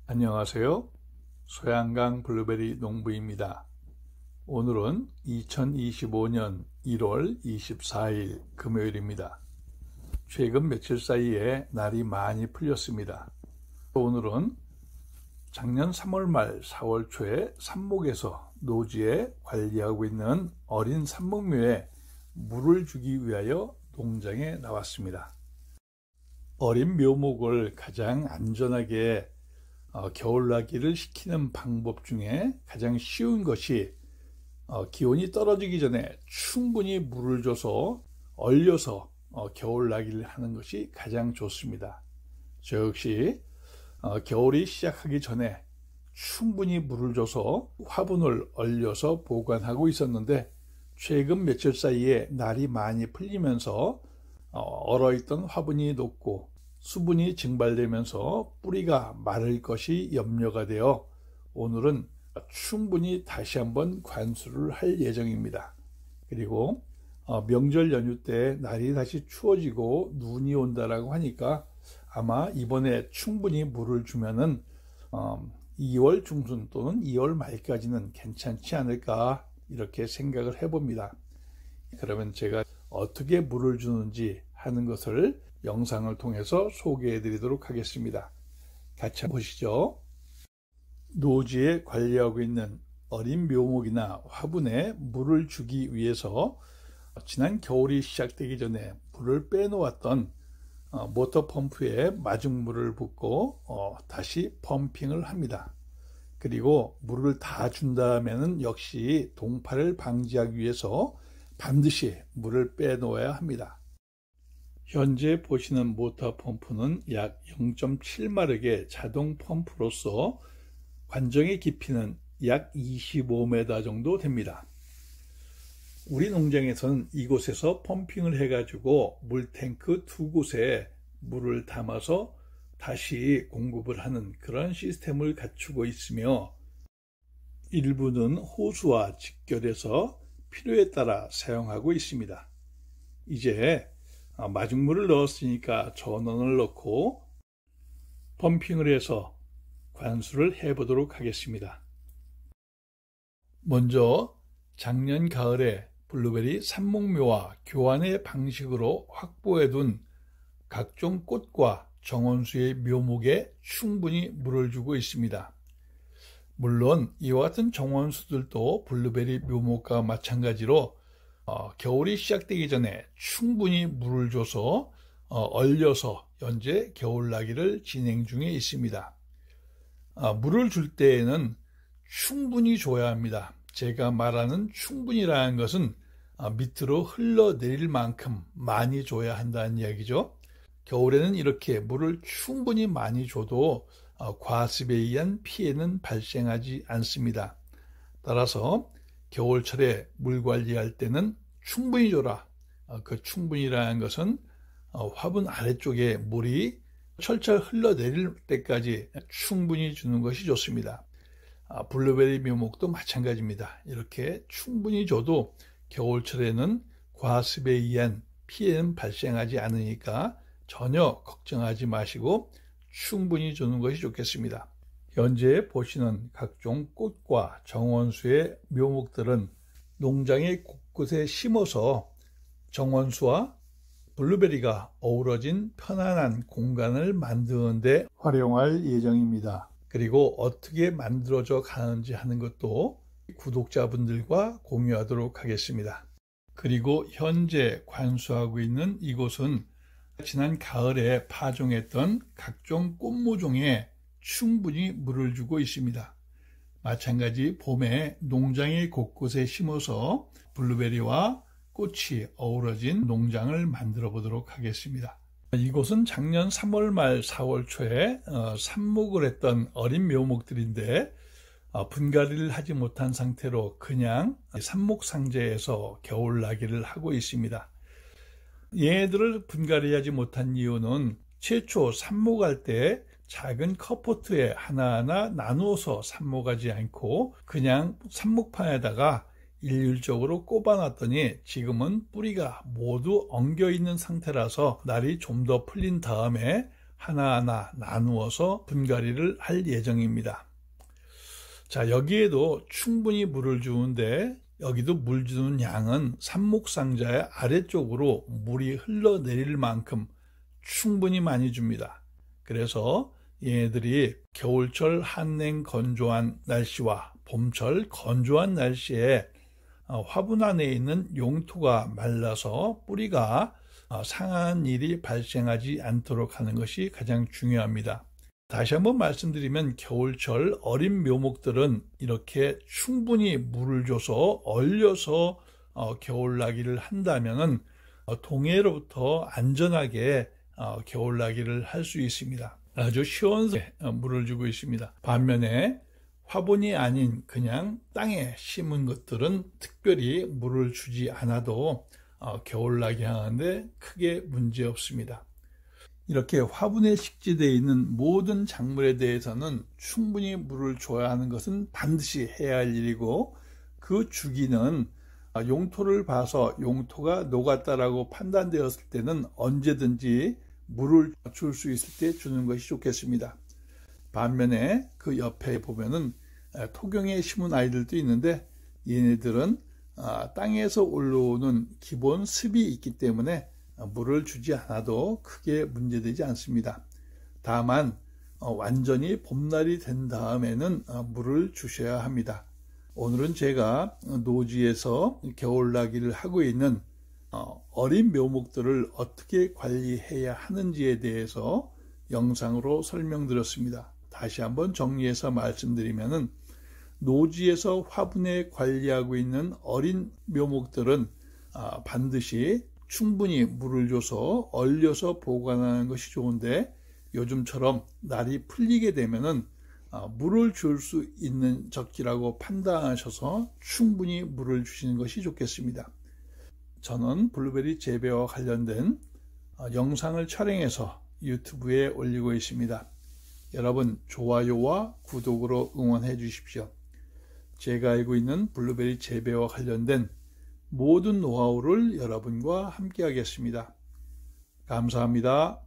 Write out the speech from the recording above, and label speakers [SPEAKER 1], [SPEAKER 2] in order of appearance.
[SPEAKER 1] 안녕하세요. 소양강 블루베리 농부입니다. 오늘은 2025년 1월 24일 금요일입니다. 최근 며칠 사이에 날이 많이 풀렸습니다. 오늘은 작년 3월 말 4월 초에 삽목에서 노지에 관리하고 있는 어린 삽목묘에 물을 주기 위하여 농장에 나왔습니다. 어린 묘목을 가장 안전하게 겨울나기를 시키는 방법 중에 가장 쉬운 것이 기온이 떨어지기 전에 충분히 물을 줘서 얼려서 겨울나기를 하는 것이 가장 좋습니다. 저 역시 겨울이 시작하기 전에 충분히 물을 줘서 화분을 얼려서 보관하고 있었는데, 최근 며칠 사이에 날이 많이 풀리면서 얼어있던 화분이 녹고 수분이 증발되면서 뿌리가 마를 것이 염려가 되어 오늘은 충분히 다시 한번 관수를 할 예정입니다. 그리고 명절 연휴 때 날이 다시 추워지고 눈이 온다라고 하니까 아마 이번에 충분히 물을 주면은 2월 중순 또는 2월 말까지는 괜찮지 않을까, 이렇게 생각을 해봅니다. 그러면 제가 어떻게 물을 주는지 하는 것을 영상을 통해서 소개해 드리도록 하겠습니다. 같이 보시죠. 노지에 관리하고 있는 어린 묘목이나 화분에 물을 주기 위해서 지난 겨울이 시작되기 전에 물을 빼놓았던 모터 펌프에 마중물을 붓고 다시 펌핑을 합니다. 그리고 물을 다 준 다음에는 역시 동파를 방지하기 위해서 반드시 물을 빼놓아야 합니다. 현재 보시는 모터 펌프는 약 0.7마력의 자동 펌프로서 관정의 깊이는 약 25m 정도 됩니다. 우리 농장에서는 이곳에서 펌핑을 해가지고 물탱크 두 곳에 물을 담아서 다시 공급을 하는 그런 시스템을 갖추고 있으며, 일부는 호수와 직결해서 필요에 따라 사용하고 있습니다. 이제 마중물을 넣었으니까 전원을 넣고 펌핑을 해서 관수를 해보도록 하겠습니다. 먼저 작년 가을에 블루베리 삽목묘와 교환의 방식으로 확보해둔 각종 꽃과 정원수의 묘목에 충분히 물을 주고 있습니다. 물론 이와 같은 정원수들도 블루베리 묘목과 마찬가지로 겨울이 시작되기 전에 충분히 물을 줘서 얼려서 현재 겨울나기를 진행 중에 있습니다. 물을 줄 때에는 충분히 줘야 합니다. 제가 말하는 충분히라는 것은 밑으로 흘러내릴 만큼 많이 줘야 한다는 이야기죠. 겨울에는 이렇게 물을 충분히 많이 줘도 과습에 의한 피해는 발생하지 않습니다. 따라서 겨울철에 물 관리할 때는 충분히 줘라. 그 충분히라는 것은 화분 아래쪽에 물이 철철 흘러내릴 때까지 충분히 주는 것이 좋습니다. 블루베리 묘목도 마찬가지입니다. 이렇게 충분히 줘도 겨울철에는 과습에 의한 피해는 발생하지 않으니까 전혀 걱정하지 마시고 충분히 주는 것이 좋겠습니다. 현재 보시는 각종 꽃과 정원수의 묘목들은 농장의 곳곳에 심어서 정원수와 블루베리가 어우러진 편안한 공간을 만드는 데 활용할 예정입니다. 그리고 어떻게 만들어져 가는지 하는 것도 구독자분들과 공유하도록 하겠습니다. 그리고 현재 관수하고 있는 이곳은 지난 가을에 파종했던 각종 꽃모종에 충분히 물을 주고 있습니다. 마찬가지 봄에 농장의 곳곳에 심어서 블루베리와 꽃이 어우러진 농장을 만들어 보도록 하겠습니다. 이곳은 작년 3월 말 4월 초에 삽목을 했던 어린 묘목들인데 분갈이를 하지 못한 상태로 그냥 삽목 상자에서 겨울나기를 하고 있습니다. 얘네들을 분갈이하지 못한 이유는 최초 삽목할 때 작은 컵포트에 하나하나 나누어서 삽목하지 않고 그냥 삽목판에다가 일률적으로 꼽아놨더니 지금은 뿌리가 모두 엉겨 있는 상태라서 날이 좀 더 풀린 다음에 하나하나 나누어서 분갈이를 할 예정입니다. 자, 여기에도 충분히 물을 주는데 여기도 물 주는 양은 삽목상자의 아래쪽으로 물이 흘러내릴 만큼 충분히 많이 줍니다. 그래서 얘네들이 겨울철 한냉 건조한 날씨와 봄철 건조한 날씨에 화분 안에 있는 용토가 말라서 뿌리가 상하는 일이 발생하지 않도록 하는 것이 가장 중요합니다. 다시 한번 말씀드리면 겨울철 어린 묘목들은 이렇게 충분히 물을 줘서 얼려서 겨울나기를 한다면 동해로부터 안전하게 겨울나기를 할 수 있습니다. 아주 시원하게 물을 주고 있습니다. 반면에 화분이 아닌 그냥 땅에 심은 것들은 특별히 물을 주지 않아도 겨울나기 하는데 크게 문제 없습니다. 이렇게 화분에 식재되어 있는 모든 작물에 대해서는 충분히 물을 줘야 하는 것은 반드시 해야 할 일이고, 그 주기는 용토를 봐서 용토가 녹았다라고 판단되었을 때는 언제든지 물을 줄 수 있을 때 주는 것이 좋겠습니다. 반면에 그 옆에 보면은 토경에 심은 아이들도 있는데 얘네들은 땅에서 올라오는 기본 습이 있기 때문에 물을 주지 않아도 크게 문제되지 않습니다. 다만 완전히 봄날이 된 다음에는 물을 주셔야 합니다. 오늘은 제가 노지에서 겨울나기를 하고 있는 어린 묘목들을 어떻게 관리해야 하는지에 대해서 영상으로 설명드렸습니다. 다시 한번 정리해서 말씀드리면은, 노지에서 화분에 관리하고 있는 어린 묘목들은 반드시 충분히 물을 줘서 얼려서 보관하는 것이 좋은데, 요즘처럼 날이 풀리게 되면은 물을 줄 수 있는 적기라고 판단하셔서 충분히 물을 주시는 것이 좋겠습니다. 저는 블루베리 재배와 관련된 영상을 촬영해서 유튜브에 올리고 있습니다. 여러분 좋아요와 구독으로 응원해 주십시오. 제가 알고 있는 블루베리 재배와 관련된 모든 노하우를 여러분과 함께 하겠습니다. 감사합니다.